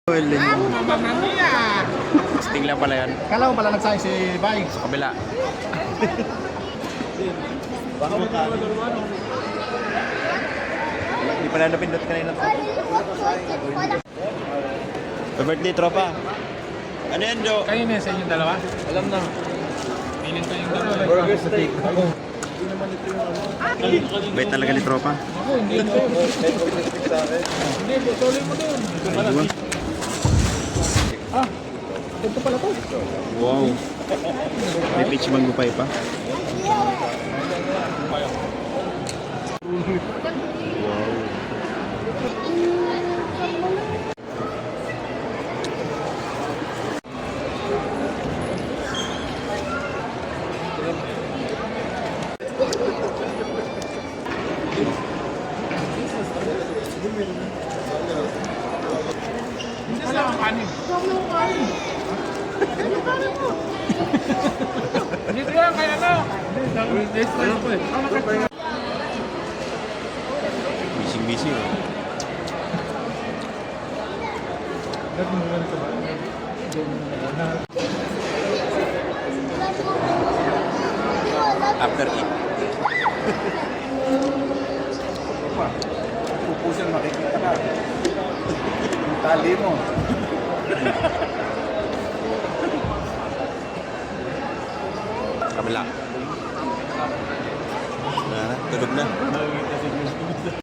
Mamma mia! Sting lang pala yan. Kala mo pala nagsayang si Bay. Sa kabila. Baka magkano. Hindi pa na napindot kanina. Happy birthday, tropa. Ano yan, Jo? Kayo na sa inyong dalawa? Alam na. Piling ko yung dalawa. Burger steak. Bait talaga ni tropa. Ako, hindi ito. Hindi, tuloy mo doon. Ito pala. Ah, ito pala to. Wow. May peach mango pie pa. Wow. Wala kang kanin. Dito yan, kaya ano? Busy-busy. After eat. Pupusin, makikita ka. Yung tali mo. Kabila. Tulog na.